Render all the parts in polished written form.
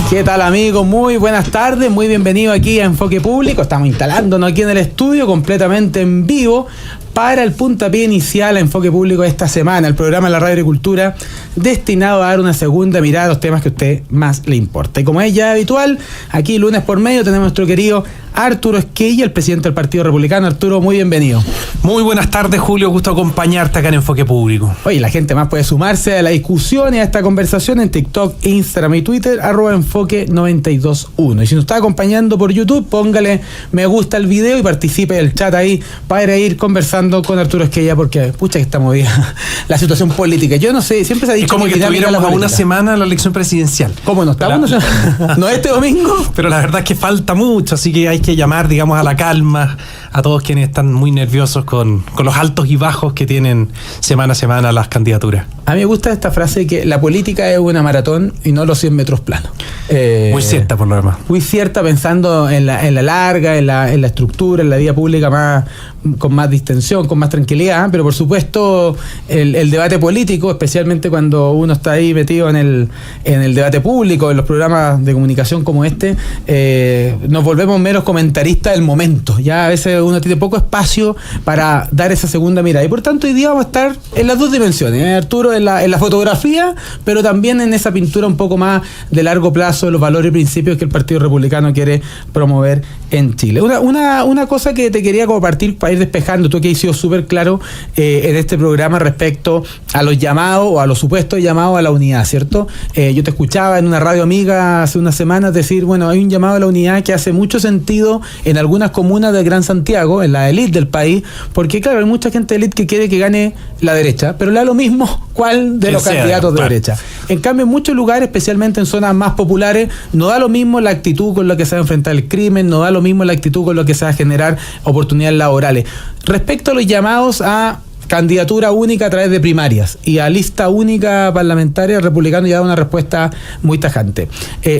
¿Qué tal, amigos? Muy buenas tardes, muy bienvenido aquí a Enfoque Público. Estamos instalándonos aquí en el estudio completamente en vivo para el puntapié inicial a Enfoque Público esta semana, el programa de la Radio Agricultura destinado a dar una segunda mirada a los temas que a usted más le importa. Y como es ya habitual, aquí lunes por medio tenemos a nuestro querido Arturo Esquella, el presidente del Partido Republicano. Arturo, muy bienvenido. Muy buenas tardes, Julio. Gusto acompañarte acá en Enfoque Público. Oye, la gente más puede sumarse a la discusión y a esta conversación en TikTok, Instagram y Twitter, @enfoque921. Y si nos está acompañando por YouTube, póngale me gusta al video y participe del chat ahí para ir conversando con Arturo Esquella, porque pucha que está movida la situación política. Yo no sé, siempre se ha dicho es como que estuviéramos a una semana de la elección presidencial. ¿Cómo no está? ¿No este domingo? Pero la verdad es que falta mucho, así que hay que llamar, digamos, a la calma a todos quienes están muy nerviosos con los altos y bajos que tienen semana a semana las candidaturas. A mí me gusta esta frase que la política es una maratón y no los 100 metros planos. Muy cierta, por lo demás. Muy cierta, pensando en la larga, en la estructura, en la vida pública con más distensión, con más tranquilidad, pero por supuesto el debate político, especialmente cuando uno está ahí metido en el debate público, en los programas de comunicación como este, nos volvemos meros comentaristas del momento. Ya a veces uno tiene poco espacio para dar esa segunda mirada. Y por tanto hoy día vamos a estar en las dos dimensiones, Arturo, en la fotografía, pero también en esa pintura un poco más de largo plazo de los valores y principios que el Partido Republicano quiere promover en Chile. Una cosa que te quería compartir para ir despejando, tú que has sido súper claro en este programa respecto a los llamados o a los supuestos llamados a la unidad, ¿cierto? Yo te escuchaba en una radio amiga hace unas semanas decir, bueno, hay un llamado a la unidad que hace mucho sentido en algunas comunas del Gran Santiago, en la élite del país, porque claro, hay mucha gente élite que quiere que gane la derecha, pero le da lo mismo cuál de los candidatos de derecha. En cambio, en muchos lugares, especialmente en zonas más populares, no da lo mismo la actitud con la que se va a enfrentar el crimen, no da lo mismo la actitud con la que se va a generar oportunidades laborales. Respecto a los llamados a candidatura única a través de primarias y a lista única parlamentaria, el republicano ya da una respuesta muy tajante.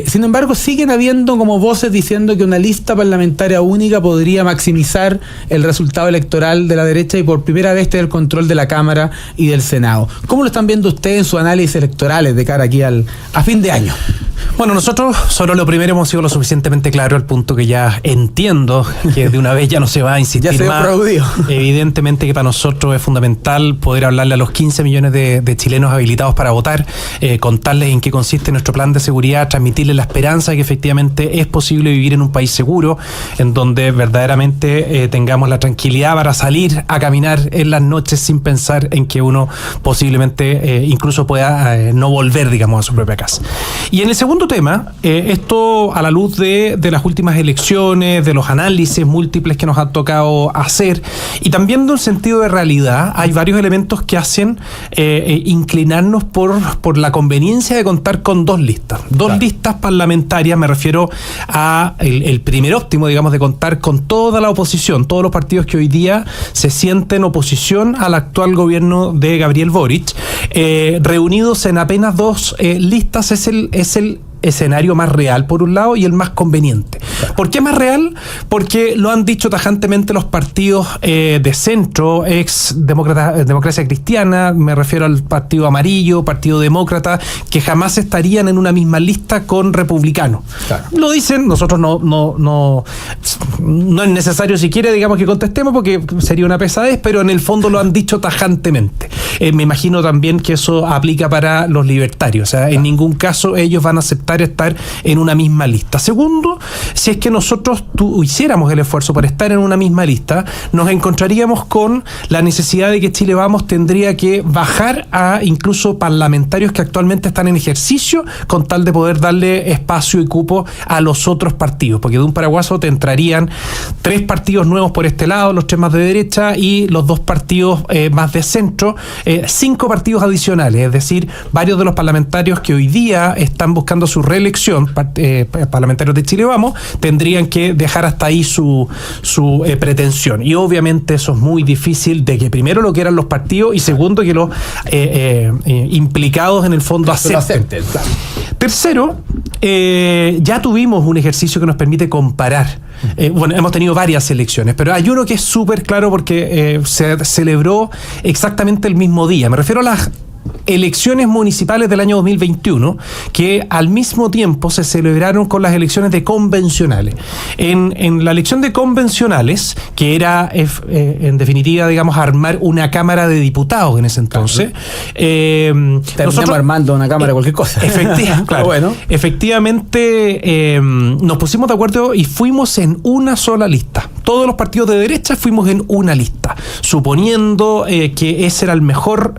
Sin embargo, siguen habiendo como voces diciendo que una lista parlamentaria única podría maximizar el resultado electoral de la derecha y por primera vez tener el control de la Cámara y del Senado. ¿Cómo lo están viendo ustedes en sus análisis electorales de cara aquí a fin de año? Bueno, nosotros solo lo primero hemos sido lo suficientemente claro al punto que ya entiendo que de una vez ya no se va a insistir ya se más. Evidentemente que para nosotros es fundamental poder hablarle a los 15 millones de chilenos habilitados para votar, contarles en qué consiste nuestro plan de seguridad, transmitirles la esperanza de que efectivamente es posible vivir en un país seguro, en donde verdaderamente tengamos la tranquilidad para salir a caminar en las noches sin pensar en que uno posiblemente incluso pueda no volver, digamos, a su propia casa. Y en el segundo tema, esto a la luz de las últimas elecciones, de los análisis múltiples que nos ha tocado hacer, y también de un sentido de realidad, hay varios elementos que hacen inclinarnos por la conveniencia de contar con dos listas. Dos listas parlamentarias, me refiero a el primer óptimo, digamos, de contar con toda la oposición, todos los partidos que hoy día se sienten oposición al actual gobierno de Gabriel Boric, reunidos en apenas dos listas, es el escenario más real por un lado y el más conveniente. ¿Por qué más real? Porque lo han dicho tajantemente los partidos de centro, democracia cristiana, me refiero al Partido Amarillo, Partido Demócrata, que jamás estarían en una misma lista con republicanos. Claro. Lo dicen, nosotros no es necesario siquiera, digamos, que contestemos porque sería una pesadez, pero en el fondo lo han dicho tajantemente. Me imagino también que eso aplica para los libertarios, o sea, en ningún caso ellos van a aceptar estar en una misma lista. Segundo, si es que nosotros hiciéramos el esfuerzo por estar en una misma lista, nos encontraríamos con la necesidad de que Chile Vamos tendría que bajar a incluso parlamentarios que actualmente están en ejercicio con tal de poder darle espacio y cupo a los otros partidos, porque de un paraguaso te entrarían 3 partidos nuevos por este lado, los 3 más de derecha y los 2 partidos más de centro, 5 partidos adicionales, es decir, varios de los parlamentarios que hoy día están buscando su reelección, parlamentarios de Chile Vamos, tendrían que dejar hasta ahí su pretensión. Y obviamente eso es muy difícil de que primero lo quieran los partidos y segundo que los implicados en el fondo acepten. Claro. Tercero, ya tuvimos un ejercicio que nos permite comparar. Bueno, hemos tenido varias elecciones, pero hay uno que es súper claro porque se celebró exactamente el mismo día. Me refiero a las elecciones municipales del año 2021, que al mismo tiempo se celebraron con las elecciones de convencionales. En la elección de convencionales, que era en definitiva, digamos, armar una Cámara de Diputados en ese entonces. Nosotros armando una Cámara de cualquier cosa. Claro, bueno. Efectivamente, nos pusimos de acuerdo y fuimos en una sola lista. Todos los partidos de derecha fuimos en una lista, suponiendo que ese era el mejor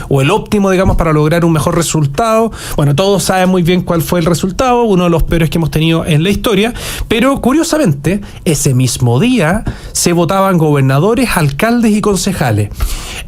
o el óptimo, digamos, para lograr un mejor resultado. Bueno, todos saben muy bien cuál fue el resultado, uno de los peores que hemos tenido en la historia, pero curiosamente, ese mismo día se votaban gobernadores, alcaldes y concejales.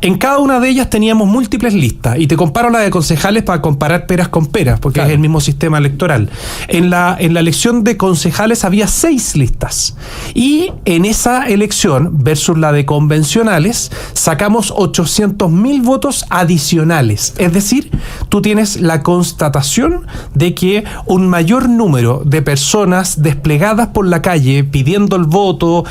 En cada una de ellas teníamos múltiples listas, y te comparo la de concejales para comparar peras con peras, porque claro, es el mismo sistema electoral. En la elección de concejales había 6 listas, y en esa elección versus la de convencionales sacamos 800.000 votos adicionales. Es decir, tú tienes la constatación de que un mayor número de personas desplegadas por la calle pidiendo el voto,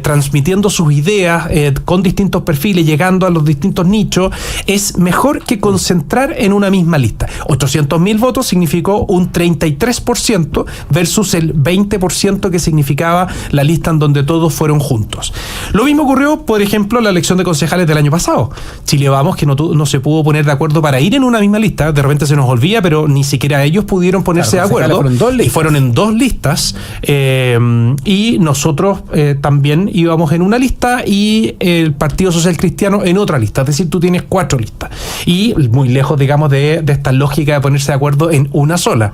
transmitiendo sus ideas con distintos perfiles, llegando a los distintos nichos, es mejor que concentrar en una misma lista. 800.000 votos significó un 33% versus el 20% que significaba la lista en donde todos fueron juntos. Lo mismo ocurrió, por ejemplo, en la elección de concejales del año pasado. Chile Vamos, que no se pudo poner de acuerdo para ir en una misma lista, de repente se nos olvida, pero ni siquiera ellos pudieron ponerse de acuerdo, y fueron en 2 listas, y nosotros también íbamos en una lista y el Partido Social Cristiano en otra lista, es decir, tú tienes 4 listas, y muy lejos, digamos, de esta lógica de ponerse de acuerdo en una sola,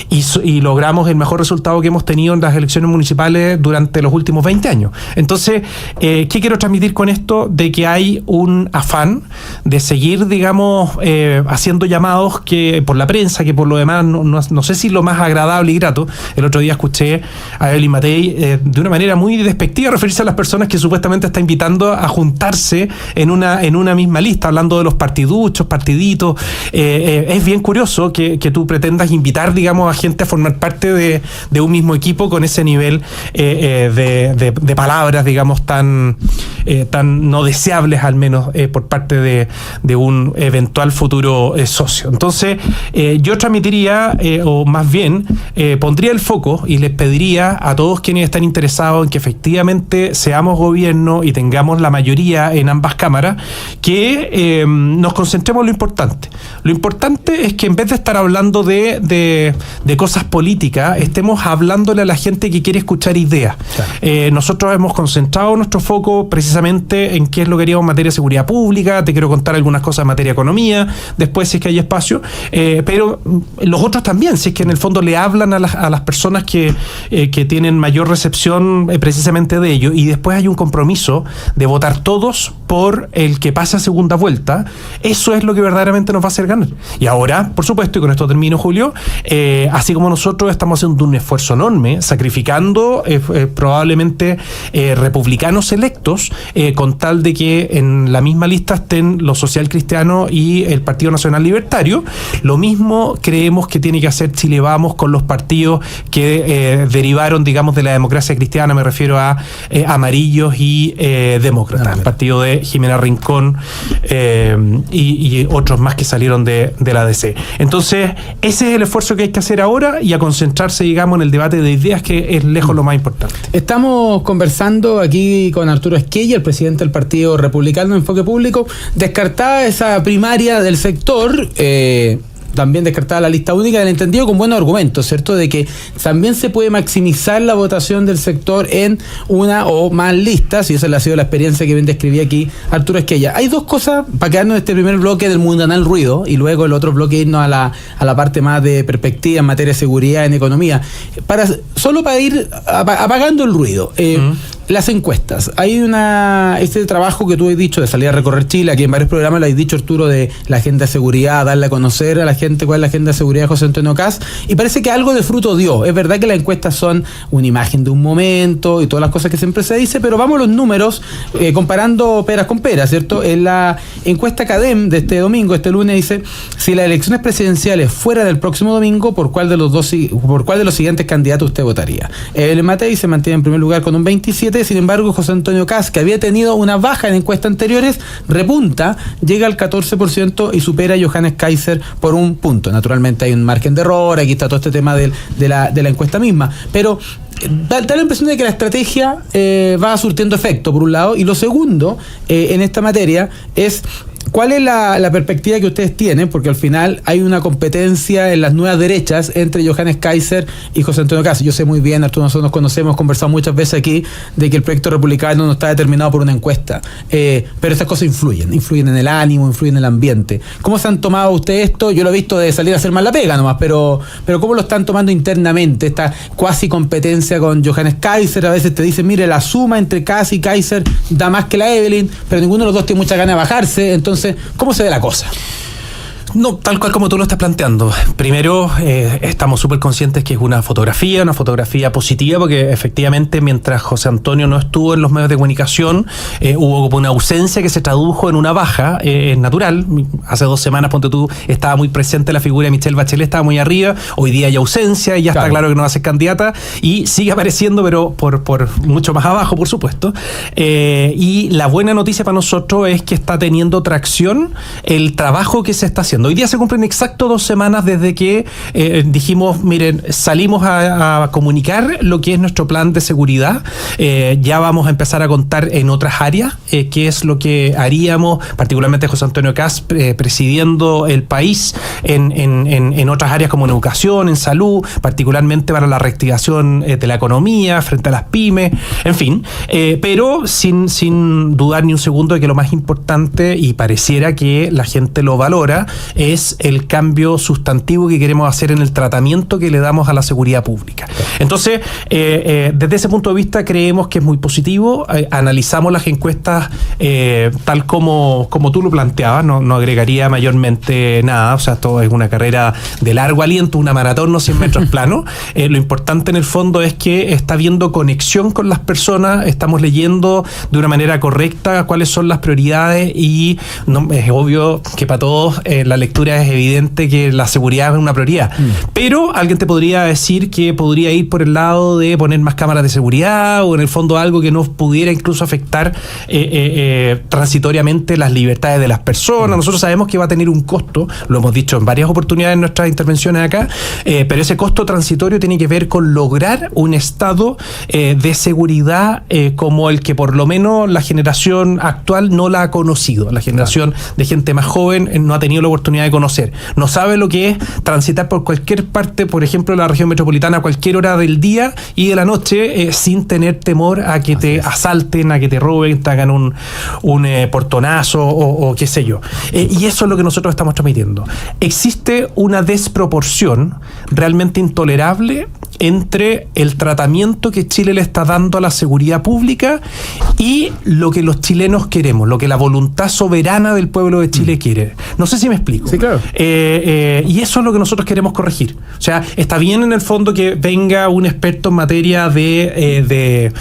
y logramos el mejor resultado que hemos tenido en las elecciones municipales durante los últimos 20 años. Entonces, ¿qué quiero transmitir con esto? De que hay un afán de seguir, digamos, haciendo llamados que por la prensa, que por lo demás no sé si lo más agradable y grato. El otro día escuché a Evelyn Matei de una manera muy despectiva referirse a las personas que supuestamente está invitando a juntarse en una misma lista, hablando de los partiditos. Es bien curioso que tú pretendas invitar, digamos, a gente a formar parte de un mismo equipo con ese nivel de palabras, digamos, tan no deseables, al menos por parte de un eventual futuro socio. Entonces, yo transmitiría, o más bien, pondría el foco y les pediría a todos quienes están interesados en que efectivamente seamos gobierno y tengamos la mayoría en ambas cámaras, que nos concentremos en lo importante. Lo importante es que en vez de estar hablando de cosas políticas, estemos hablándole a la gente que quiere escuchar ideas. Claro. Nosotros hemos concentrado nuestro foco precisamente en qué es lo que haríamos en materia de seguridad pública. Te quiero contar algunas cosas en materia de economía, después si es que hay espacio, pero los otros también, si es que en el fondo le hablan a las personas que tienen mayor recepción precisamente de ello, y después hay un compromiso de votar todos por el que pase a segunda vuelta. Eso es lo que verdaderamente nos va a hacer ganar. Y ahora, por supuesto, y con esto termino, Julio, así como nosotros estamos haciendo un esfuerzo enorme, sacrificando probablemente republicanos electos, con tal de que en la misma lista estén los socialcristianos y el Partido Nacional Libertario. Lo mismo creemos que tiene que hacer Chile Vamos con los partidos que derivaron, digamos, de la democracia cristiana. Me refiero a Amarillos y Demócratas, el partido de Jimena Rincón, y otros más que salieron de la DC. Entonces, ese es el esfuerzo que hay que hacer ahora, y a concentrarse, digamos, en el debate de ideas, que es lejos lo más importante. Estamos conversando aquí con Arturo Esquella, el presidente del Partido Republicano Enfoque Público. Descartada esa primaria del sector, también descartada la lista única, del entendido con buenos argumentos, ¿cierto? De que también se puede maximizar la votación del sector en una o más listas, y esa ha sido la experiencia que bien describía aquí Arturo Esquella. Hay 2 cosas para quedarnos en este primer bloque del mundanal ruido, y luego el otro bloque irnos a la parte más de perspectiva en materia de seguridad, en economía, solo para ir apagando el ruido. Las encuestas. Hay este trabajo que tú has dicho de salir a recorrer Chile, aquí en varios programas lo has dicho, Arturo, de la agenda de seguridad, darle a conocer a la gente cuál es la agenda de seguridad de José Antonio Kast, y parece que algo de fruto dio. Es verdad que las encuestas son una imagen de un momento y todas las cosas que siempre se dice, pero vamos a los números, comparando peras con peras, ¿cierto? En la encuesta CADEM de este domingo, este lunes, dice: si las elecciones presidenciales fueran el próximo domingo, ¿por cuál de los siguientes candidatos usted votaría? Evelyn Matei se mantiene en primer lugar con un 27%, Fíjate, sin embargo, José Antonio Kast, que había tenido una baja en encuestas anteriores, repunta, llega al 14% y supera a Johannes Kaiser por un punto. Naturalmente hay un margen de error, aquí está todo este tema de la encuesta misma, pero da la impresión de que la estrategia va surtiendo efecto, por un lado, y lo segundo, en esta materia, es ¿cuál es la perspectiva que ustedes tienen? Porque al final hay una competencia en las nuevas derechas entre Johannes Kaiser y José Antonio Kast. Yo sé muy bien, Arturo, nosotros nos conocemos, hemos conversado muchas veces aquí de que el proyecto republicano no está determinado por una encuesta, pero estas cosas influyen en el ánimo, influyen en el ambiente. ¿Cómo se han tomado ustedes esto? Yo lo he visto de salir a hacer más la pega nomás, pero ¿cómo lo están tomando internamente, esta cuasi competencia con Johannes Kaiser? A veces te dicen, mire, la suma entre Kast y Kaiser da más que la Evelyn, pero ninguno de los dos tiene mucha ganas de bajarse, entonces ¿cómo se ve la cosa? No, tal cual como tú lo estás planteando. Primero, estamos súper conscientes que es una fotografía positiva, porque efectivamente mientras José Antonio no estuvo en los medios de comunicación, hubo como una ausencia que se tradujo en una baja natural. Hace 2 semanas, ponte tú, estaba muy presente la figura de Michelle Bachelet, estaba muy arriba. Hoy día hay ausencia y ya está claro que no va a ser candidata y sigue apareciendo, pero por mucho más abajo, por supuesto. Y la buena noticia para nosotros es que está teniendo tracción el trabajo que se está haciendo. Hoy día se cumplen exacto 2 semanas desde que dijimos, miren, salimos a comunicar lo que es nuestro plan de seguridad. Ya vamos a empezar a contar en otras áreas qué es lo que haríamos, particularmente José Antonio Kast presidiendo el país en otras áreas como en educación, en salud, particularmente para la reactivación de la economía frente a las pymes, en fin, pero sin dudar ni un segundo de que lo más importante, y pareciera que la gente lo valora, es el cambio sustantivo que queremos hacer en el tratamiento que le damos a la seguridad pública. Entonces, desde ese punto de vista creemos que es muy positivo. Analizamos las encuestas tal como tú lo planteabas, no agregaría mayormente nada, o sea, esto es una carrera de largo aliento, una maratón, no 100 metros plano. Lo importante en el fondo es que está habiendo conexión con las personas, estamos leyendo de una manera correcta cuáles son las prioridades y es obvio que para todos la lectura es evidente que la seguridad es una prioridad. Pero alguien te podría decir que podría ir por el lado de poner más cámaras de seguridad o en el fondo algo que nos pudiera incluso afectar transitoriamente las libertades de las personas. Nosotros sabemos que va a tener un costo, lo hemos dicho en varias oportunidades en nuestras intervenciones acá, pero ese costo transitorio tiene que ver con lograr un estado de seguridad como el que por lo menos la generación actual no la ha conocido. La generación de gente más joven no ha tenido la oportunidad de conocer. No sabe lo que es transitar por cualquier parte, por ejemplo, de la región metropolitana a cualquier hora del día y de la noche sin tener temor a que te asalten, a que te roben, te hagan un portonazo o qué sé yo. Y eso es lo que nosotros estamos transmitiendo. Existe una desproporción realmente intolerable entre el tratamiento que Chile le está dando a la seguridad pública y lo que los chilenos queremos, lo que la voluntad soberana del pueblo de Chile quiere. No sé si me explico. Sí, claro. Y eso es lo que nosotros queremos corregir. O sea, está bien en el fondo que venga un experto en materia del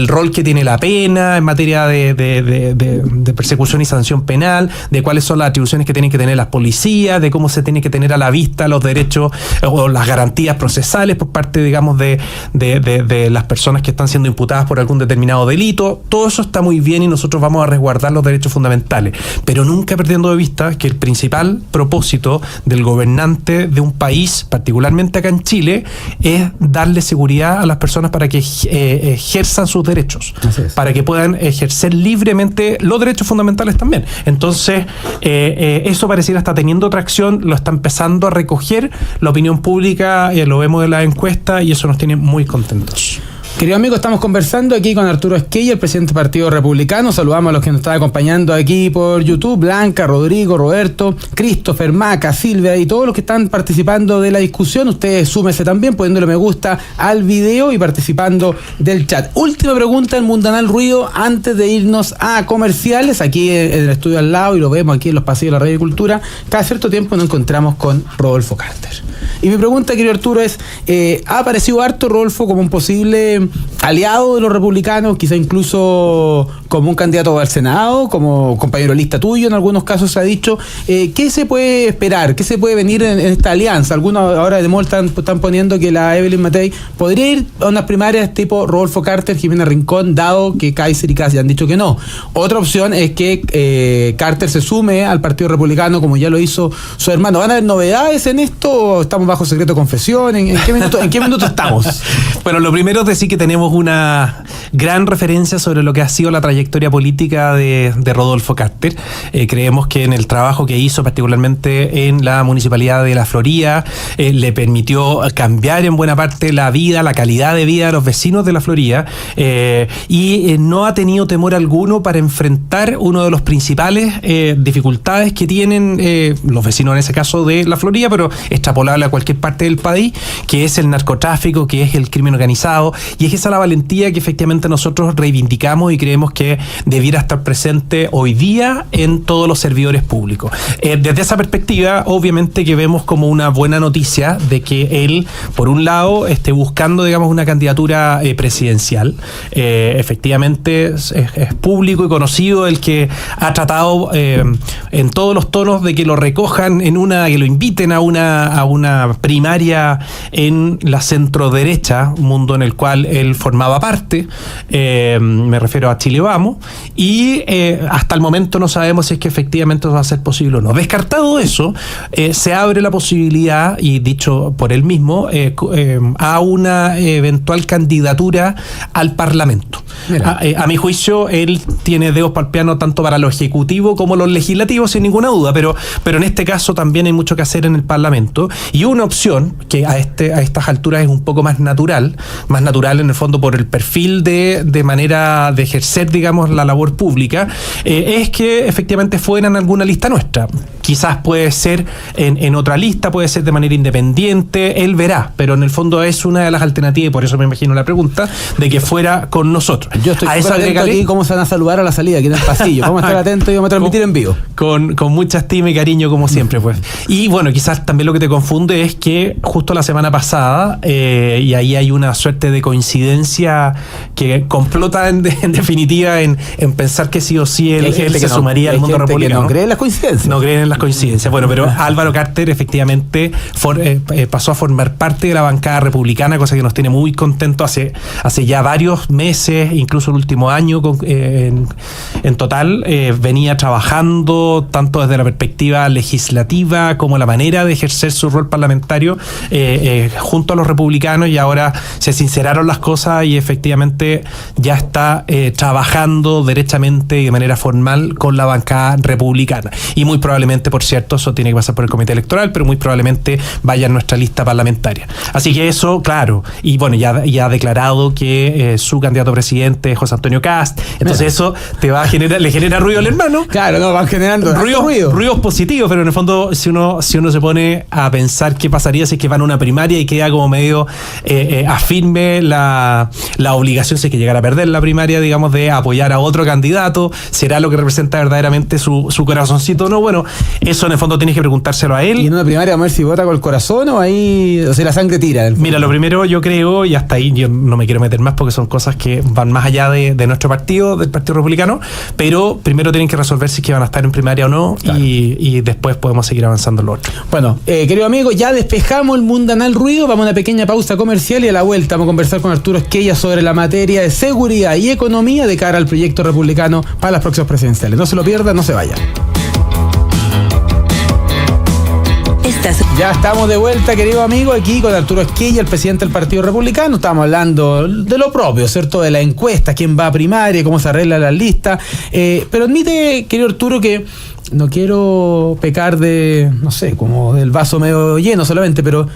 rol que tiene la pena, en materia de persecución y sanción penal, de cuáles son las atribuciones que tienen que tener las policías, de cómo se tiene que tener a la vista los derechos o las garantías procesales por parte, digamos, de las personas que están siendo imputadas por algún determinado delito. Todo eso está muy bien y nosotros vamos a resguardar los derechos fundamentales, pero nunca perdiendo de vista que el principal propósito del gobernante de un país, particularmente acá en Chile, es darle seguridad a las personas para que ejerzan sus derechos, para que puedan ejercer libremente los derechos fundamentales también. Entonces, eso pareciera estar teniendo tracción, lo está empezando a recoger la opinión pública, lo vemos en la encuesta y eso nos tiene muy contentos. Querido amigo, estamos conversando aquí con Arturo Esquella, el presidente del Partido Republicano. Saludamos a los que nos están acompañando aquí por YouTube: Blanca, Rodrigo, Roberto, Christopher, Maca, Silvia y todos los que están participando de la discusión. Ustedes súmense también poniéndole me gusta al video y participando del chat. Última pregunta en Mundanal Ruido antes de irnos a comerciales. Aquí en el estudio al lado, y lo vemos aquí en los pasillos de la Radio Cultura, cada cierto tiempo nos encontramos con Rodolfo Carter. Y mi pregunta, querido Arturo, es, ¿ha aparecido harto Rodolfo como un posible aliado de los republicanos, quizá incluso como un candidato al Senado, como compañero de lista tuyo, en algunos casos se ha dicho. ¿Qué se puede esperar? ¿Qué se puede venir en esta alianza? Algunos ahora de modo están poniendo que la Evelyn Matei podría ir a unas primarias tipo Rodolfo Carter, Jimena Rincón, dado que Kaiser y Kass ya han dicho que no. Otra opción es que Carter se sume al Partido Republicano, como ya lo hizo su hermano. ¿Van a haber novedades en esto o estamos bajo secreto de confesión? ¿En qué minuto estamos? Bueno, lo primero es decir que tenemos una gran referencia sobre lo que ha sido la trayectoria política de Rodolfo Carter. Creemos que en el trabajo que hizo, particularmente en la Municipalidad de La Florida, le permitió cambiar en buena parte la vida, la calidad de vida de los vecinos de La Florida, y no ha tenido temor alguno para enfrentar uno de los principales dificultades que tienen los vecinos en ese caso de La Florida, pero extrapolable a cualquier parte del país, que es el narcotráfico, que es el crimen organizado, y es esa la valentía que efectivamente nosotros reivindicamos y creemos que debiera estar presente hoy día en todos los servidores públicos. Desde esa perspectiva, obviamente que vemos como una buena noticia de que él, por un lado, esté buscando, digamos, una candidatura presidencial. Efectivamente es público y conocido el que ha tratado en todos los tonos de que lo recojan que lo inviten a una primaria en la centro-derecha, un mundo en el cual él formaba parte. Me refiero a Chile Vamos, y hasta el momento no sabemos si es que efectivamente va a ser posible o no. Descartado eso, se abre la posibilidad, y dicho por él mismo, a una eventual candidatura al Parlamento. A mi juicio, él tiene dedos para el piano tanto para lo ejecutivo como lo legislativo, sin ninguna duda, pero en este caso también hay mucho que hacer en el Parlamento, y una opción que a estas alturas es un poco más natural en el fondo por el perfil de manera de ejercer, digamos, la labor pública, es que efectivamente fuera en alguna lista nuestra. Quizás puede ser en otra lista, puede ser de manera independiente, él verá, pero en el fondo es una de las alternativas, y por eso me imagino la pregunta, de que fuera con nosotros. Yo estoy atento aquí cómo se van a saludar a la salida aquí en el pasillo. Vamos a estar atentos y vamos a transmitir en vivo. Con mucha estima y cariño, como siempre, pues. Y bueno, quizás también lo que te confunde es que justo la semana pasada, y ahí hay una suerte de coincidencia que complota en definitiva en pensar que sí o sí él se sumaría al mundo republicano. No cree en las coincidencias. No creen en las coincidencias. Bueno, pero Álvaro Carter efectivamente pasó a formar parte de la bancada republicana, cosa que nos tiene muy contentos hace ya varios meses, incluso el último año en total. Venía trabajando tanto desde la perspectiva legislativa como la manera de ejercer su rol parlamentario junto a los republicanos, y ahora se sinceraron las cosas y efectivamente ya está trabajando derechamente y de manera formal con la bancada republicana. Y muy probablemente, por cierto, eso tiene que pasar por el comité electoral, pero muy probablemente vaya en nuestra lista parlamentaria. Así que eso, claro, y bueno, ya ha declarado que su candidato a presidente es José Antonio Kass, entonces eso le genera ruido al hermano. Claro, no, van generando ruidos positivos, pero en el fondo si uno se pone a pensar qué pasaría si es que van a una primaria y queda como medio afirme la obligación, si es que llegara a perder la primaria, digamos, de apoyar a otro candidato, ¿será lo que representa verdaderamente su corazoncito? No, bueno, eso en el fondo tienes que preguntárselo a él. ¿Y en una primaria vamos a ver si vota con el corazón o ahí, o sea, la sangre tira? Mira, lo primero yo creo, y hasta ahí yo no me quiero meter más porque son cosas que van más allá de nuestro partido, del Partido Republicano, pero primero tienen que resolver si es que van a estar en primaria o no, claro. y después podemos seguir avanzando en lo otro. Bueno, querido amigo, ya despejamos el mundanal ruido, vamos a una pequeña pausa comercial y a la vuelta vamos a conversar con Arturo Esquella sobre la materia de seguridad y economía de cara al proyecto republicano para las próximas presidenciales. No se lo pierdan, no se vayan. Ya estamos de vuelta, querido amigo, aquí con Arturo Esquella, el presidente del Partido Republicano. Estamos hablando de lo propio, ¿cierto? De la encuesta, quién va a primaria, cómo se arregla la lista. Pero admite, querido Arturo, que no quiero pecar de, no sé, como del vaso medio lleno solamente, pero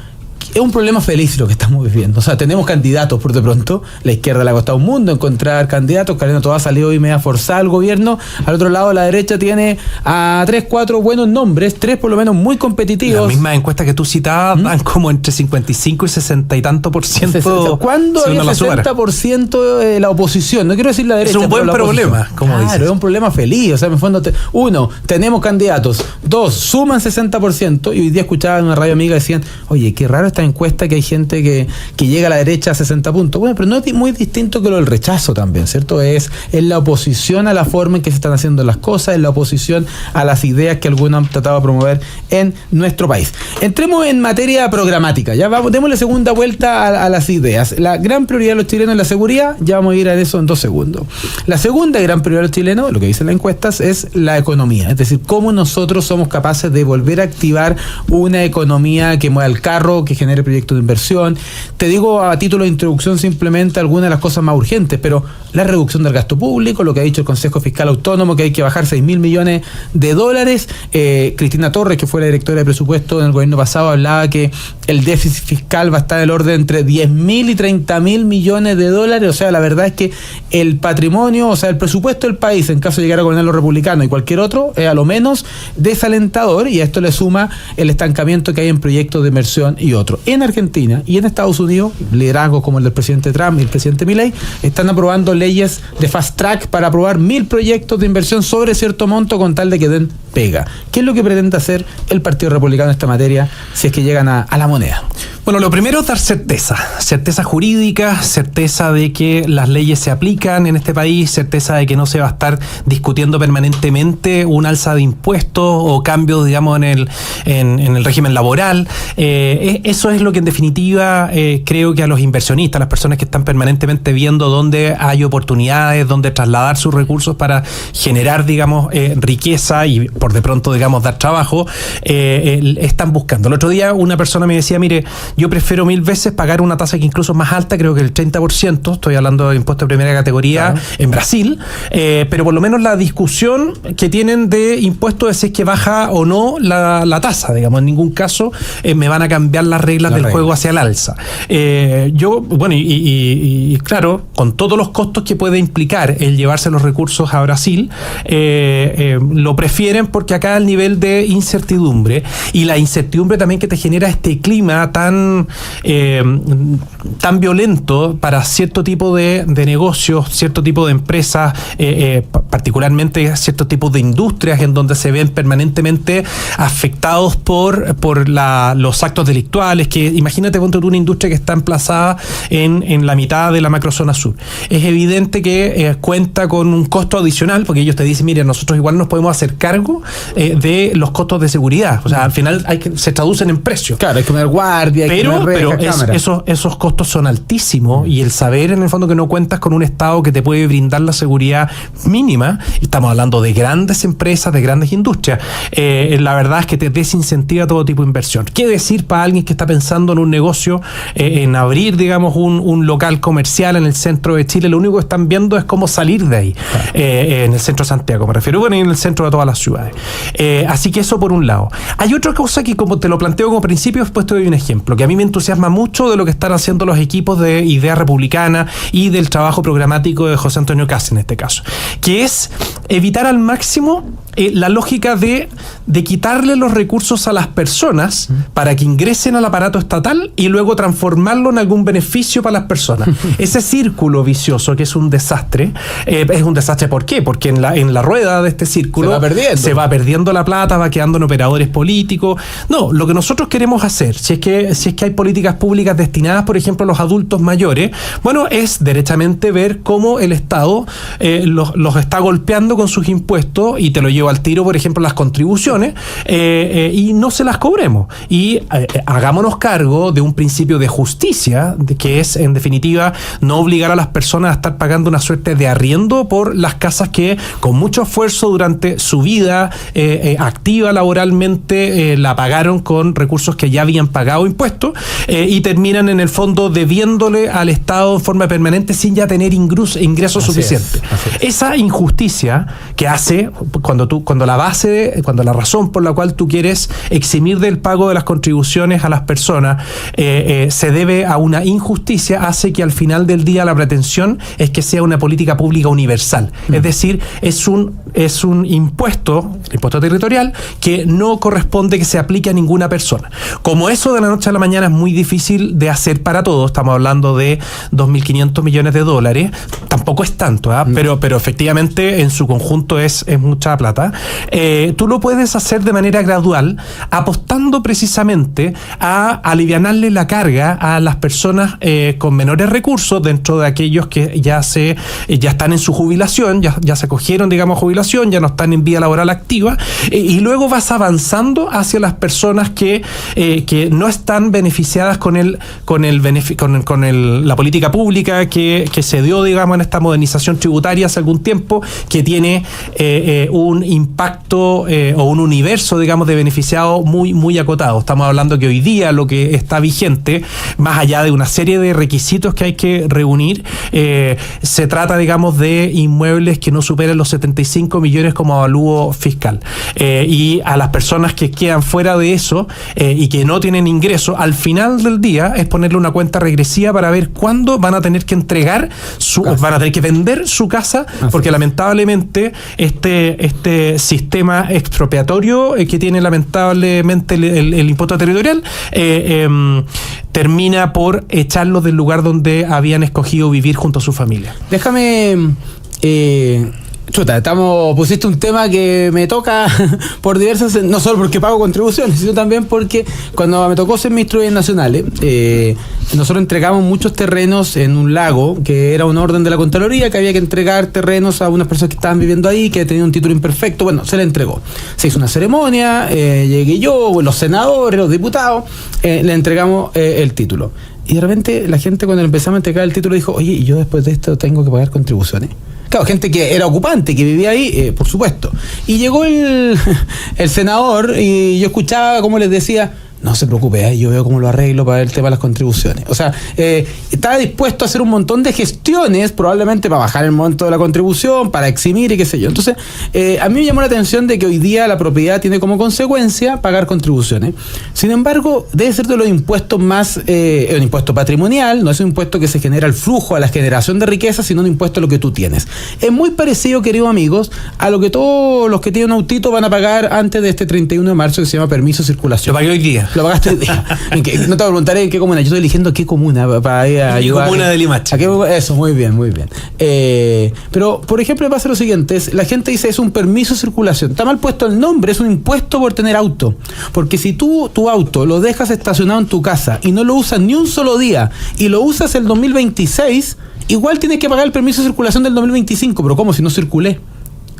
es un problema feliz lo que estamos viviendo. O sea, tenemos candidatos por de pronto. La izquierda le ha costado un mundo encontrar candidatos. Karina Toá salió hoy media forzada al gobierno. Al otro lado, la derecha tiene a 3, 4 buenos nombres, 3 por lo menos muy competitivos. Las mismas encuestas que tú citabas dan como entre 55 y 60 y tanto por ciento. ¿Cuándo había 60% de la oposición? No quiero decir la derecha. Es un buen problema, como dices. Claro, es un problema feliz. O sea, en el fondo, uno, tenemos candidatos. 2, suman 60%. Y hoy día escuchaba en una radio amiga decían, oye, qué raro esta encuestas que hay gente que llega a la derecha a 60 puntos. Bueno, pero no es muy distinto que lo del rechazo también, ¿cierto? Es la oposición a la forma en que se están haciendo las cosas, es la oposición a las ideas que algunos han tratado de promover en nuestro país. Entremos en materia programática, ya vamos, démosle segunda vuelta a las ideas. La gran prioridad de los chilenos es la seguridad, ya vamos a ir a eso en 2 segundos. La segunda gran prioridad de los chilenos, lo que dicen las encuestas, es la economía, es decir, cómo nosotros somos capaces de volver a activar una economía que mueva el carro, que genere proyectos de inversión. Te digo a título de introducción simplemente algunas de las cosas más urgentes, pero la reducción del gasto público, lo que ha dicho el Consejo Fiscal Autónomo, que hay que bajar 6.000 millones de dólares. Cristina Torres, que fue la directora de presupuesto en el gobierno pasado, hablaba que el déficit fiscal va a estar del orden entre 10.000 y 30.000 millones de dólares. O sea, la verdad es que el patrimonio, o sea, el presupuesto del país, en caso de llegar a gobernar los republicanos y cualquier otro, es a lo menos desalentador, y a esto le suma el estancamiento que hay en proyectos de inversión y otros. En Argentina y en Estados Unidos, liderazgos como el del presidente Trump y el presidente Milei están aprobando leyes de fast track para aprobar 1.000 proyectos de inversión sobre cierto monto con tal de que den pega. ¿Qué es lo que pretende hacer el Partido Republicano en esta materia si es que llegan a la moneda? Bueno, lo primero es dar certeza jurídica, certeza de que las leyes se aplican en este país, certeza de que no se va a estar discutiendo permanentemente un alza de impuestos o cambios, digamos, en el régimen laboral. Eso es lo que en definitiva creo que a los inversionistas, a las personas que están permanentemente viendo dónde hay oportunidades, dónde trasladar sus recursos para generar, digamos, riqueza y por de pronto, digamos, dar trabajo, están buscando. El otro día una persona me decía, mire, yo prefiero 1000 veces pagar una tasa que incluso es más alta, creo que el 30%, estoy hablando de impuestos de primera categoría, claro, en Brasil, pero por lo menos la discusión que tienen de impuestos es si es que baja o no la tasa, digamos, en ningún caso me van a cambiar las reglas del juego hacia el alza. Yo, bueno, y claro, con todos los costos que puede implicar el llevarse los recursos a Brasil, lo prefieren porque acá el nivel de incertidumbre y la incertidumbre también que te genera este clima tan violento para cierto tipo de negocios, cierto tipo de empresas, particularmente ciertos tipos de industrias en donde se ven permanentemente afectados por los actos delictuales, que imagínate ponte tú una industria que está emplazada en la mitad de la macrozona sur. Es evidente que cuenta con un costo adicional, porque ellos te dicen, mire, nosotros igual nos podemos hacer cargo de los costos de seguridad. O sea, al final se traducen en precios. Claro, hay que poner guardia, pero esos costos son altísimos y el saber en el fondo que no cuentas con un Estado que te puede brindar la seguridad mínima, estamos hablando de grandes empresas, de grandes industrias, la verdad es que te desincentiva todo tipo de inversión. ¿Qué decir para alguien que está pensando en un negocio, en abrir, digamos, un local comercial en el centro de Chile? Lo único que están viendo es cómo salir de ahí, claro, en el centro de Santiago, me refiero, bueno, y en el centro de todas las ciudades. Así que eso por un lado. Hay otra cosa que, como te lo planteo como principio, después te doy un ejemplo, que a mí me entusiasma mucho de lo que están haciendo los equipos de Idea Republicana y del trabajo programático de José Antonio Kast en este caso, que es evitar al máximo la lógica de quitarle los recursos a las personas para que ingresen al aparato estatal y luego transformarlo en algún beneficio para las personas. Ese círculo vicioso que es un desastre, ¿por qué? Porque en la rueda de este círculo se va perdiendo la plata, va quedando en operadores políticos. No, lo que nosotros queremos hacer, si es que hay políticas públicas destinadas, por ejemplo, a los adultos mayores, bueno, es derechamente ver cómo el Estado los está golpeando con sus impuestos, y te lo llevo al tiro, por ejemplo, las contribuciones, y no se las cobremos. Y hagámonos cargo de un principio de justicia, que es, en definitiva, no obligar a las personas a estar pagando una suerte de arriendo por las casas que, con mucho esfuerzo durante su vida activa laboralmente, la pagaron con recursos que ya habían pagado impuestos, y terminan en el fondo debiéndole al Estado en forma permanente sin ya tener ingresos suficientes. Esa injusticia que hace cuando la razón por la cual tú quieres eximir del pago de las contribuciones a las personas se debe a una injusticia, hace que al final del día la pretensión es que sea una política pública universal. Es decir, es un impuesto, el impuesto territorial, que no corresponde que se aplique a ninguna persona. Como eso de la noche a la mañana es muy difícil de hacer para todos, estamos hablando de 2.500 millones de dólares, tampoco es tanto, pero efectivamente en su conjunto es mucha plata. activa, tú lo puedes hacer de manera gradual, apostando precisamente a alivianarle la carga a las personas con menores recursos, dentro de aquellos que ya están en su jubilación, ya se acogieron, digamos, a jubilación, ya no están en vía laboral activa, y luego vas avanzando hacia las personas que no están beneficiadas con la política pública que se dio, digamos, en esta modernización tributaria hace algún tiempo, que tiene un impacto o un universo, digamos, de beneficiados muy, muy acotado. Estamos hablando que hoy día lo que está vigente, más allá de una serie de requisitos que hay que reunir, se trata, digamos, de inmuebles que no superen los 75 millones como avalúo fiscal. Y a las personas que quedan fuera de eso y que no tienen ingreso, al final del día es ponerle una cuenta regresiva para ver cuándo van a tener que entregar van a tener que vender su casa, porque lamentablemente este sistema expropiatorio que tiene lamentablemente el impuesto territorial termina por echarlos del lugar donde habían escogido vivir junto a su familia. Déjame... pusiste un tema que me toca por diversas, no solo porque pago contribuciones, sino también porque cuando me tocó ser ministro de Bienes Nacionales, nosotros entregamos muchos terrenos en un lago, que era un orden de la Contraloría, que había que entregar terrenos a unas personas que estaban viviendo ahí, que tenían un título imperfecto. Bueno, se le entregó. Se hizo una ceremonia, llegué yo, los senadores, los diputados, le entregamos el título. Y de repente la gente, cuando empezamos a entregar el título, dijo: oye, ¿y yo después de esto tengo que pagar contribuciones? Claro, gente que era ocupante, que vivía ahí, por supuesto. Y llegó el senador y yo escuchaba cómo les decía: no se preocupe, yo veo cómo lo arreglo para el tema de las contribuciones. O sea, estaba dispuesto a hacer un montón de gestiones, probablemente para bajar el monto de la contribución, para eximir y qué sé yo. Entonces, a mí me llamó la atención de que hoy día la propiedad tiene como consecuencia pagar contribuciones. Sin embargo, debe ser de los impuestos más, un impuesto patrimonial, no es un impuesto que se genera el flujo a la generación de riqueza, sino un impuesto a lo que tú tienes. Es muy parecido, queridos amigos, a lo que todos los que tienen un autito van a pagar antes de este 31 de marzo, que se llama permiso de circulación. Lo pagué hoy día. Lo pagaste hoy día. No te preguntaré en qué comuna. Yo estoy eligiendo qué comuna para ir a ayudar. Comuna de Limache. Eso, muy bien, muy bien. Pero, por ejemplo, pasa lo siguiente: la gente dice es un permiso de circulación. Está mal puesto el nombre, es un impuesto por tener auto. Porque si tú tu auto lo dejas estacionado en tu casa y no lo usas ni un solo día y lo usas el 2026, igual tienes que pagar el permiso de circulación del 2025. Pero ¿cómo? Si no circulé.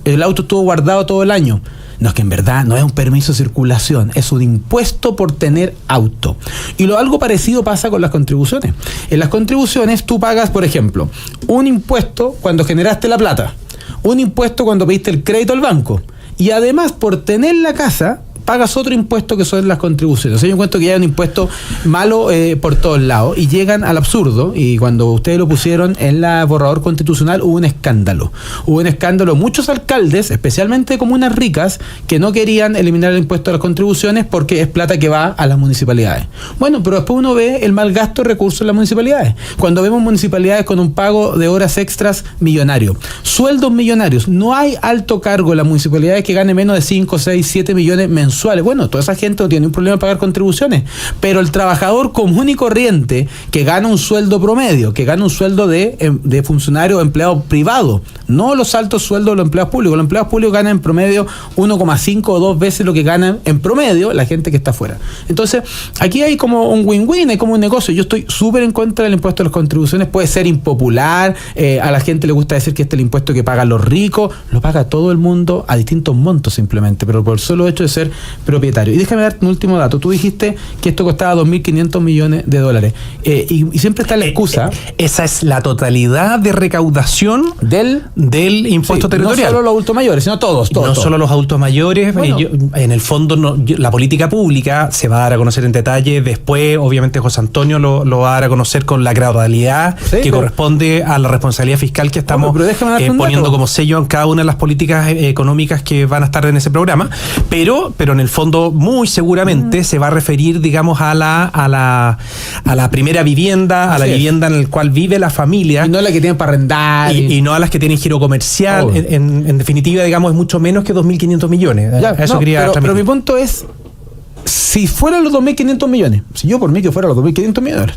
El auto estuvo guardado todo el año. No, es que en verdad no es un permiso de circulación, es un impuesto por tener auto. Y algo parecido pasa con las contribuciones. En las contribuciones tú pagas, por ejemplo, un impuesto cuando generaste la plata, un impuesto cuando pediste el crédito al banco, y además por tener la casa pagas otro impuesto que son las contribuciones. O sea, yo encuentro que ya hay un impuesto malo por todos lados y llegan al absurdo. Y cuando ustedes lo pusieron en la borrador constitucional hubo un escándalo. Muchos alcaldes, especialmente de comunas ricas, que no querían eliminar el impuesto a las contribuciones porque es plata que va a las municipalidades. Bueno, pero después uno ve el mal gasto de recursos en las municipalidades. Cuando vemos municipalidades con un pago de horas extras millonario, sueldos millonarios, no hay alto cargo en las municipalidades que gane menos de 5, 6, 7 millones mensuales. Bueno, toda esa gente no tiene un problema en pagar contribuciones, pero el trabajador común y corriente que gana un sueldo promedio, que gana un sueldo de funcionario o empleado privado, no los altos sueldos de los empleados públicos. Los empleados públicos ganan en promedio 1,5 o 2 veces lo que ganan en promedio la gente que está afuera. Entonces, aquí hay como un win-win, hay como un negocio. Yo estoy súper en contra del impuesto a las contribuciones. Puede ser impopular, a la gente le gusta decir que este es el impuesto que pagan los ricos, lo paga todo el mundo a distintos montos simplemente, pero por el solo hecho de ser propietario. Y déjame darte un último dato. Tú dijiste que esto costaba $2.500 millones. Y siempre está la excusa. Esa es la totalidad de recaudación del impuesto territorial. No solo los adultos mayores, sino todos. Solo los adultos mayores. Bueno, en el fondo, la política pública se va a dar a conocer en detalle. Después, obviamente, José Antonio lo va a dar a conocer con la gradualidad que corresponde a la responsabilidad fiscal que estamos poniendo como sello en cada una de las políticas económicas que van a estar en ese programa. Pero en el fondo muy seguramente se va a referir, digamos, a la primera vivienda, a la vivienda en la cual vive la familia. Y no a la que tienen para arrendar. Y no a las que tienen giro comercial. En definitiva, digamos, es mucho menos que 2.500 millones. Pero mi punto es, si fueran los 2.500 millones, si yo por mí que fuera los 2.500 millones,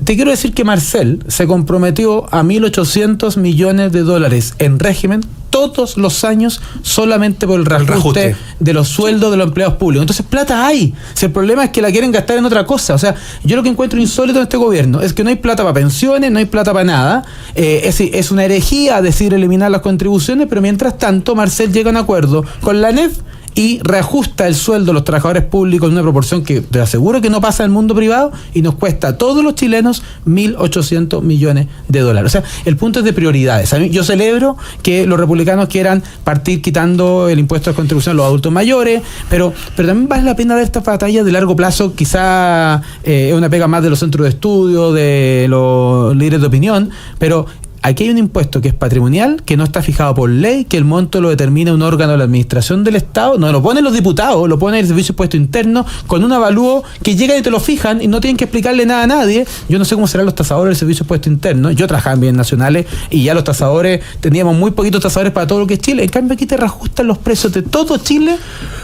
te quiero decir que Marcel se comprometió a $1.800 millones en régimen todos los años solamente por el reajuste de los sueldos de los empleados públicos. Entonces, plata hay. Si el problema es que la quieren gastar en otra cosa. O sea, yo lo que encuentro insólito en este gobierno es que no hay plata para pensiones, no hay plata para nada. Es una herejía decir eliminar las contribuciones, pero mientras tanto, Marcel llega a un acuerdo con la ANEF y reajusta el sueldo de los trabajadores públicos en una proporción que te aseguro que no pasa en el mundo privado y nos cuesta a todos los chilenos $1.800 millones. O sea, el punto es de prioridades. Yo celebro que los republicanos quieran partir quitando el impuesto de contribución a los adultos mayores, pero también vale la pena ver estas batallas de largo plazo. Quizá es una pega más de los centros de estudio, de los líderes de opinión, pero aquí hay un impuesto que es patrimonial, que no está fijado por ley, que el monto lo determina un órgano de la administración del Estado, no lo ponen los diputados, lo pone el Servicio de Impuesto Interno, con un avalúo que llega y te lo fijan y no tienen que explicarle nada a nadie. Yo no sé cómo serán los tasadores del Servicio de Impuesto Interno. Yo trabajaba en bienes nacionales y ya los tasadores, teníamos muy poquitos tasadores para todo lo que es Chile. En cambio aquí te reajustan los precios de todo Chile,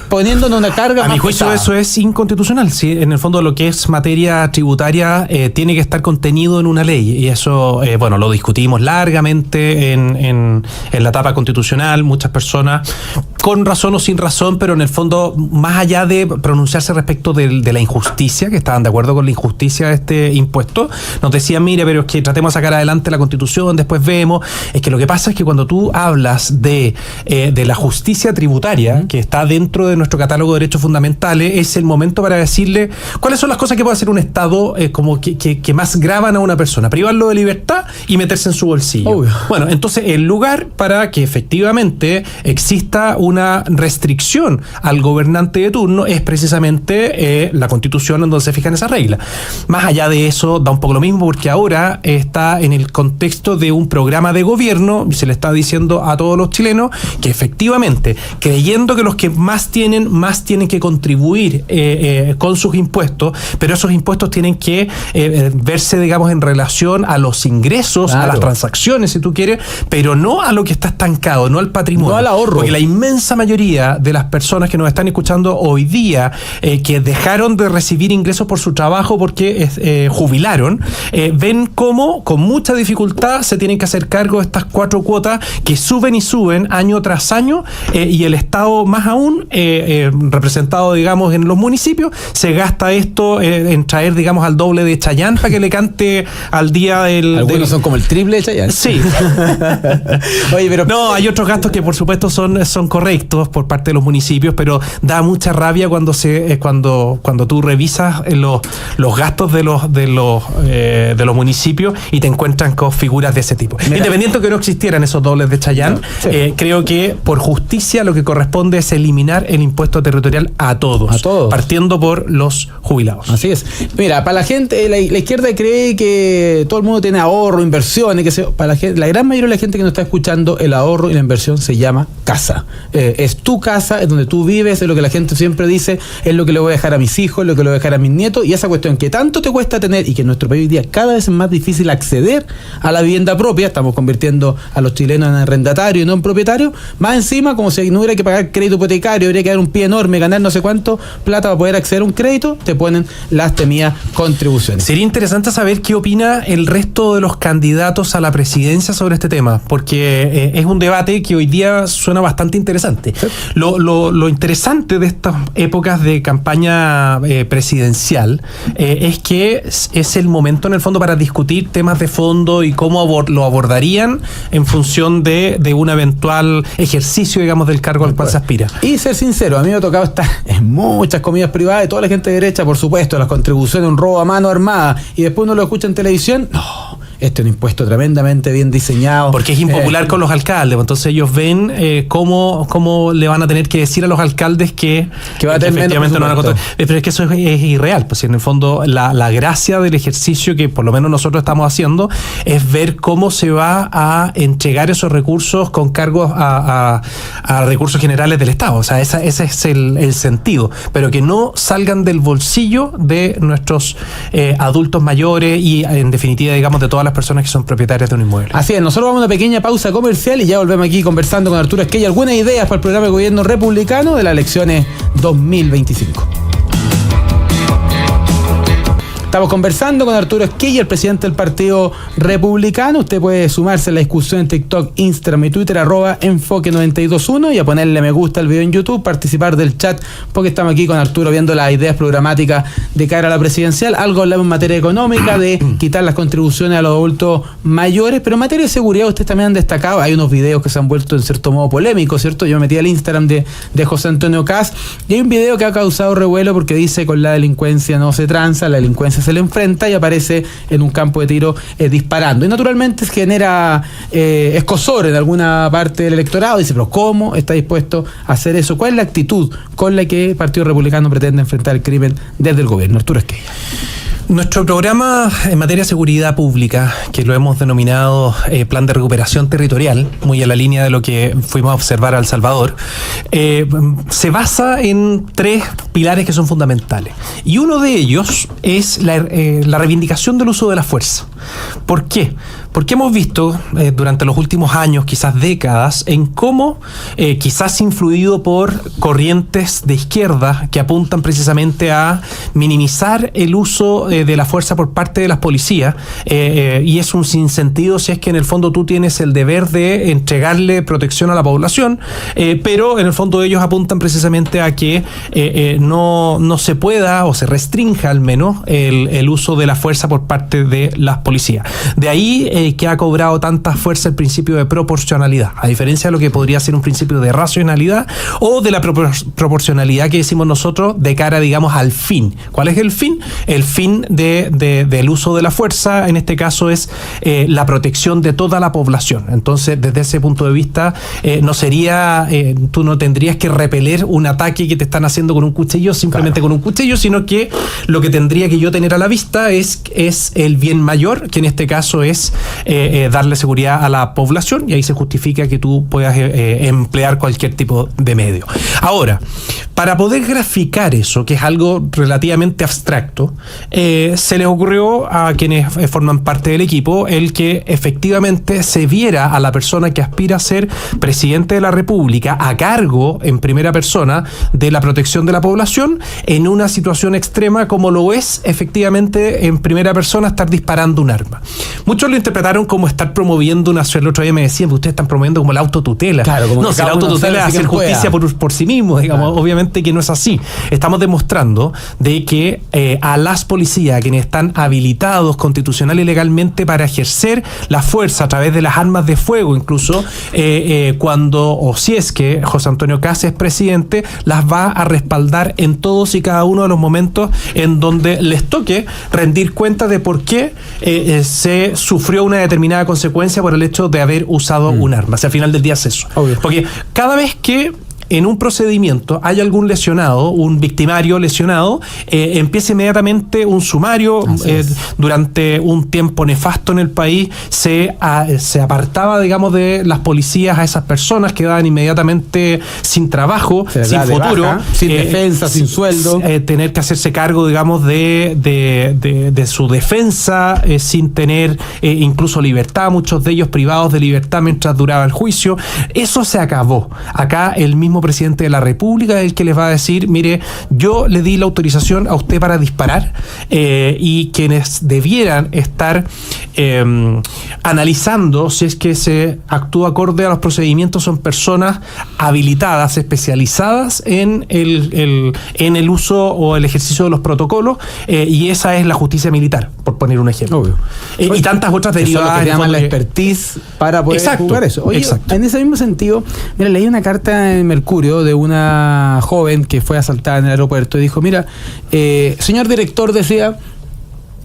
poniéndonos una carga a más mi juicio pesada. Eso es inconstitucional. ¿Sí? En el fondo lo que es materia tributaria tiene que estar contenido en una ley, y eso lo discutimos largamente en la etapa constitucional. Muchas personas, con razón o sin razón, pero en el fondo, más allá de pronunciarse respecto de la injusticia, que estaban de acuerdo con la injusticia de este impuesto, nos decían, mire, pero es que tratemos de sacar adelante la Constitución, después vemos. Es que lo que pasa es que cuando tú hablas de la justicia tributaria, que está dentro de nuestro catálogo de derechos fundamentales, es el momento para decirle cuáles son las cosas que puede hacer un Estado como que más gravan a una persona: privarlo de libertad y meterse en su bolsillo. Obvio. Bueno, entonces el lugar para que efectivamente exista una restricción al gobernante de turno es precisamente la Constitución, en donde se fijan esas reglas. Más allá de eso, da un poco lo mismo, porque ahora está en el contexto de un programa de gobierno y se le está diciendo a todos los chilenos que efectivamente, creyendo que los que más tienen que contribuir con sus impuestos, pero esos impuestos tienen que verse, digamos, en relación a los ingresos, claro, a las transacciones, si tú quieres, pero no a lo que está estancado, no al patrimonio, no al ahorro. Porque la inmensa mayoría de las personas que nos están escuchando hoy día, que dejaron de recibir ingresos por su trabajo porque jubilaron, ven cómo con mucha dificultad se tienen que hacer cargo de estas 4 cuotas que suben y suben año tras año, y el Estado más aún, representado, digamos, en los municipios, se gasta esto en traer, digamos, al doble de Chayanne para que le cante al día del... Algunos son como el triple de Chayanne. Sí. Oye, pero no, hay otros gastos que por supuesto son correctos por parte de los municipios, pero da mucha rabia cuando tú revisas los gastos de los municipios y te encuentran con figuras de ese tipo. Mira, independiente que no existieran esos dobles de Chayanne, sí, creo que por justicia lo que corresponde es eliminar el impuesto territorial a todos, partiendo por los jubilados. Así es. Mira, para la gente, la izquierda cree que todo el mundo tiene ahorro, inversiones, para la gran mayoría de la gente que nos está escuchando, el ahorro y la inversión se llama casa. Es tu casa, es donde tú vives, es lo que la gente siempre dice, es lo que le voy a dejar a mis hijos, es lo que le voy a dejar a mis nietos, y esa cuestión que tanto te cuesta tener y que en nuestro país hoy día cada vez es más difícil acceder a la vivienda propia, estamos convirtiendo a los chilenos en arrendatarios y no en propietarios, más encima, como si no hubiera que pagar crédito hipotecario, habría que dar un pie enorme, ganar no sé cuánto plata para poder acceder a un crédito, te ponen las temidas contribuciones. Sería interesante saber qué opina el resto de los candidatos a la presidencia sobre este tema, porque es un debate que hoy día suena bastante interesante. ¿Sí? Lo interesante de estas épocas de campaña presidencial es que es el momento en el fondo para discutir temas de fondo y cómo lo abordarían en función de un eventual ejercicio, digamos, del cargo al cual se aspira. Y ser sincero, a mí me ha tocado estar en muchas comidas privadas de toda la gente de derecha, por supuesto, las contribuciones, un robo a mano armada, y después uno lo escucha en televisión, no, este es un impuesto tremendamente bien diseñado. Porque es impopular con los alcaldes, entonces ellos ven cómo le van a tener que decir a los alcaldes que va a tener efectivamente no van a contar. Pero es que eso es irreal, pues en el fondo la gracia del ejercicio que por lo menos nosotros estamos haciendo es ver cómo se va a entregar esos recursos con cargos a recursos generales del Estado. O sea, ese es el sentido, pero que no salgan del bolsillo de nuestros adultos mayores y en definitiva, digamos, de todas las personas que son propietarias de un inmueble. Así es, nosotros vamos a una pequeña pausa comercial y ya volvemos aquí conversando con Arturo Esquella algunas ideas para el programa de gobierno republicano de las elecciones 2025. Estamos conversando con Arturo Esquella, el presidente del Partido Republicano. Usted puede sumarse a la discusión en TikTok, Instagram y Twitter, @enfoque921, y a ponerle me gusta al video en YouTube, participar del chat, porque estamos aquí con Arturo viendo las ideas programáticas de cara a la presidencial. Algo hablamos en materia económica, de quitar las contribuciones a los adultos mayores, pero en materia de seguridad ustedes también han destacado, hay unos videos que se han vuelto en cierto modo polémicos, ¿cierto? Yo me metí al Instagram de José Antonio Kast y hay un video que ha causado revuelo porque dice: con la delincuencia no se tranza, la delincuencia se le enfrenta, y aparece en un campo de tiro disparando. Y naturalmente genera escozor en alguna parte del electorado. Dice, pero ¿cómo está dispuesto a hacer eso? ¿Cuál es la actitud con la que el Partido Republicano pretende enfrentar el crimen desde el gobierno? Arturo Esquella. Nuestro programa en materia de seguridad pública, que lo hemos denominado Plan de Recuperación Territorial, muy a la línea de lo que fuimos a observar a El Salvador, se basa en 3 pilares que son fundamentales. Y uno de ellos es la reivindicación del uso de la fuerza. ¿Por qué? Porque hemos visto durante los últimos años, quizás décadas, en cómo quizás influido por corrientes de izquierda que apuntan precisamente a minimizar el uso de la fuerza por parte de las policías, y es un sinsentido si es que en el fondo tú tienes el deber de entregarle protección a la población, pero en el fondo ellos apuntan precisamente a que no se pueda o se restrinja al menos el uso de la fuerza por parte de las policías. De ahí que ha cobrado tanta fuerza el principio de proporcionalidad, a diferencia de lo que podría ser un principio de racionalidad o de la proporcionalidad que decimos nosotros de cara, digamos, al fin. ¿Cuál es el fin? El fin del uso de la fuerza, en este caso, es la protección de toda la población. Entonces, desde ese punto de vista, tú no tendrías que repeler un ataque que te están haciendo con un cuchillo, simplemente con un cuchillo, sino que lo que tendría que yo tener a la vista es el bien mayor, que en este caso es darle seguridad a la población, y ahí se justifica que tú puedas emplear cualquier tipo de medio. Ahora, para poder graficar eso, que es algo relativamente abstracto, se les ocurrió a quienes forman parte del equipo el que efectivamente se viera a la persona que aspira a ser presidente de la República a cargo en primera persona de la protección de la población en una situación extrema como lo es efectivamente en primera persona estar disparando un arma. Muchos lo interpretaron como estar promoviendo el otro día me decían, ustedes están promoviendo como la autotutela. Claro, como no, si la autotutela es hacer justicia por sí mismo, digamos, claro. Obviamente que no es así. Estamos demostrando de que a las policías, quienes están habilitados constitucional y legalmente para ejercer la fuerza a través de las armas de fuego, incluso cuando o si es que José Antonio Kast es presidente, las va a respaldar en todos y cada uno de los momentos en donde les toque rendir cuenta de por qué se sufrió una determinada consecuencia por el hecho de haber usado un arma. O sea, al final del día es eso. Obvio. Porque cada vez que en un procedimiento hay algún lesionado, un victimario lesionado, empieza inmediatamente un sumario. Durante un tiempo nefasto en el país se apartaba, digamos, de las policías a esas personas, quedaban inmediatamente sin trabajo, sin futuro, baja, sin defensa, sin sueldo, tener que hacerse cargo, digamos, de su defensa, sin tener incluso libertad, muchos de ellos privados de libertad mientras duraba el juicio. Eso se acabó. Acá el mismo presidente de la República es el que les va a decir, mire, yo le di la autorización a usted para disparar, y quienes debieran estar analizando si es que se actúa acorde a los procedimientos son personas habilitadas, especializadas en el uso o el ejercicio de los protocolos, y esa es la justicia militar, por poner un ejemplo. Obvio. Y tantas otras derivadas. Que llaman la expertise para poder jugar eso. Oye, en ese mismo sentido, mira, leí una carta en Mercurio de una joven que fue asaltada en el aeropuerto y dijo, mira, señor director, decía,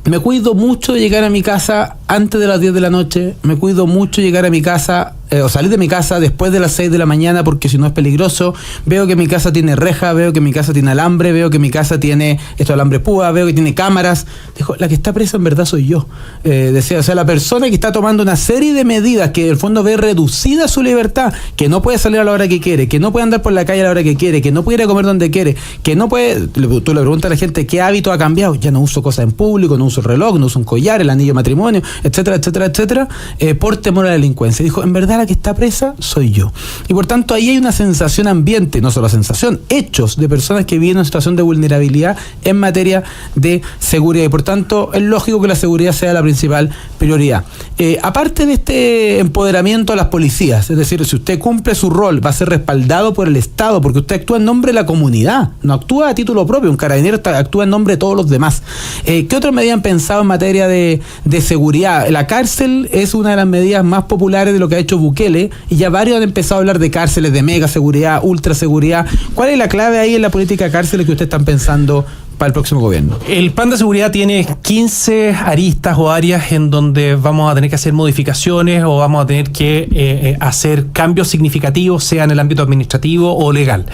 me cuido mucho de llegar a mi casa antes de las 10 de la noche, me cuido mucho de llegar a mi casa o salir de mi casa después de las 6 de la mañana porque si no es peligroso. Veo que mi casa tiene reja, veo que mi casa tiene alambre, veo que mi casa tiene alambre púa, veo que tiene cámaras. Dijo, la que está presa en verdad soy yo. Decía, o sea, la persona que está tomando una serie de medidas que en el fondo ve reducida su libertad, que no puede salir a la hora que quiere, que no puede andar por la calle a la hora que quiere, que no puede ir a comer donde quiere, que no puede. Tú le preguntas a la gente qué hábito ha cambiado. Ya no uso cosas en público, no uso reloj, no uso un collar, el anillo de matrimonio, etcétera, etcétera, etcétera, por temor a la delincuencia. Dijo, en verdad mala que está presa soy yo. Y por tanto ahí hay una sensación ambiente, no solo sensación, hechos de personas que viven en situación de vulnerabilidad en materia de seguridad. Y por tanto es lógico que la seguridad sea la principal prioridad. Aparte de este empoderamiento a las policías, es decir, si usted cumple su rol, va a ser respaldado por el Estado, porque usted actúa en nombre de la comunidad, no actúa a título propio. Un carabinero actúa en nombre de todos los demás. ¿Qué otras medidas han pensado en materia de seguridad? La cárcel es una de las medidas más populares de lo que ha hecho Bukele, y ya varios han empezado a hablar de cárceles de mega seguridad, ultra seguridad. ¿Cuál es la clave ahí en la política de cárceles que ustedes están pensando para el próximo gobierno? El plan de seguridad tiene 15 aristas o áreas en donde vamos a tener que hacer modificaciones o vamos a tener que hacer cambios significativos, sea en el ámbito administrativo o legal.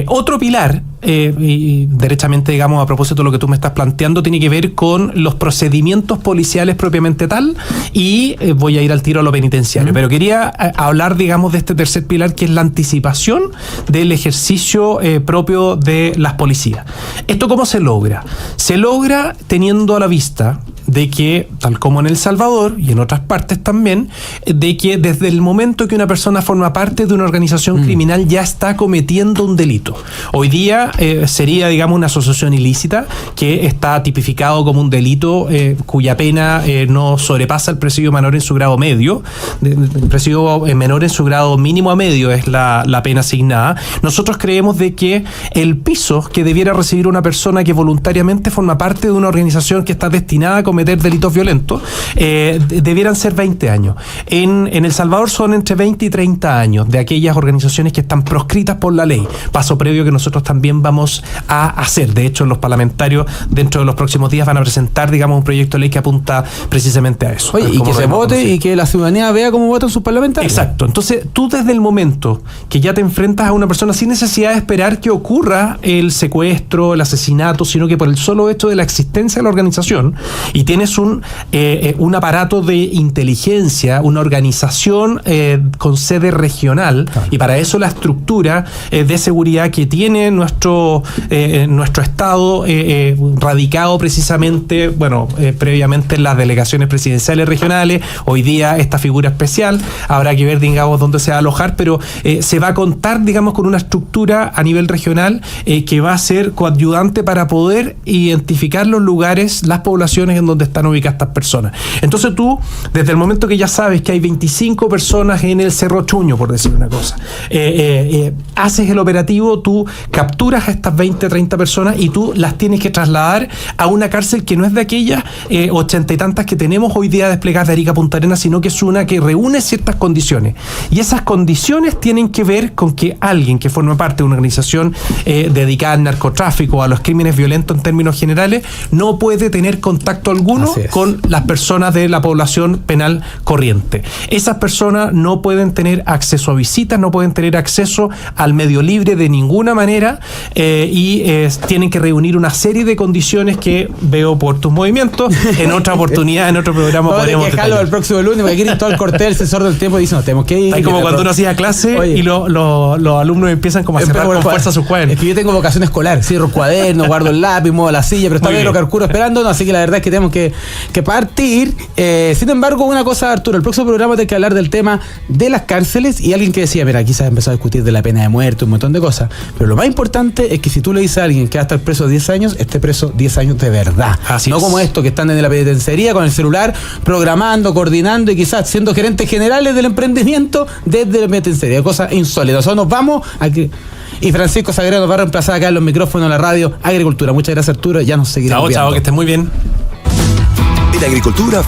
Otro pilar, y derechamente, digamos, a propósito de lo que tú me estás planteando, tiene que ver con los procedimientos policiales propiamente tal, y voy a ir al tiro a lo penitenciario. Pero quería hablar, digamos, de este tercer pilar, que es la anticipación del ejercicio propio de las policías. ¿Esto cómo se logra? Se logra teniendo a la vista de que, tal como en El Salvador y en otras partes también, de que desde el momento que una persona forma parte de una organización criminal ya está cometiendo un delito. Hoy día sería, digamos, una asociación ilícita, que está tipificado como un delito cuya pena no sobrepasa el presidio menor en su grado medio. El presidio menor en su grado mínimo a medio es la pena asignada. Nosotros creemos de que el piso que debiera recibir una persona que voluntariamente forma parte de una organización que está destinada a cometer delitos violentos, debieran ser 20 años. En El Salvador son entre 20 y 30 años de aquellas organizaciones que están proscritas por la ley, paso previo que nosotros también vamos a hacer. De hecho, los parlamentarios dentro de los próximos días van a presentar, digamos, un proyecto de ley que apunta precisamente a eso. Oye, y que se vote y que la ciudadanía vea cómo votan sus parlamentarios. Exacto. Entonces, tú desde el momento que ya te enfrentas a una persona sin necesidad de esperar que ocurra el secuestro, el asesinato, sino que por el solo hecho de la existencia de la organización, y tienes un aparato de inteligencia, una organización con sede regional, y para eso la estructura de seguridad que tiene nuestro Estado, radicado precisamente, previamente en las delegaciones presidenciales regionales. Hoy día esta figura especial, habrá que ver, digamos, dónde se va a alojar, pero se va a contar, digamos, con una estructura a nivel regional que va a ser coadyuvante para poder identificar los lugares, las poblaciones en donde están ubicadas estas personas. Entonces tú, desde el momento que ya sabes que hay 25 personas en el Cerro Chuño, por decir una cosa, haces el operativo, tú capturas a estas 20, 30 personas y tú las tienes que trasladar a una cárcel que no es de aquellas 80 y tantas que tenemos hoy día desplegadas de Arica a Punta Arenas, sino que es una que reúne ciertas condiciones. Y esas condiciones tienen que ver con que alguien que forma parte de una organización dedicada al narcotráfico o a los crímenes violentos en términos generales no puede tener contacto alguno con las personas de la población penal corriente. Esas personas no pueden tener acceso a visitas, no pueden tener acceso al medio libre de ninguna manera, y tienen que reunir una serie de condiciones que veo por tus movimientos. En otra oportunidad, en otro programa podremos dejarlo el próximo lunes, porque aquí todo el corte del sensor del tiempo dice, no, tenemos que ir. Hay como cuando uno hacía clase. Oye, y los alumnos empiezan como a cerrar con fuerza sus cuadernos. Es que yo tengo vocación escolar, cierro cuadernos, guardo el lápiz, muevo la silla, pero está bien Carcuro esperándonos, así que la verdad es que tenemos que partir. Sin embargo, una cosa, Arturo, el próximo programa tiene que hablar del tema de las cárceles, y alguien que decía, mira, aquí se ha empezado a discutir de la pena de muerte, un montón de cosas, pero lo más importante es que si tú le dices a alguien que va a estar preso 10 años, esté preso 10 años de verdad. Así no es. Como esto que están en la penitenciaría con el celular, programando, coordinando y quizás siendo gerentes generales del emprendimiento desde la penitenciaría. Cosas insólitas. Nosotros nos vamos aquí. Y Francisco Sagredo nos va a reemplazar acá en los micrófonos de la radio Agricultura. Muchas gracias, Arturo. Ya nos seguiremos viendo. Chao, que estés muy bien. En Agricultura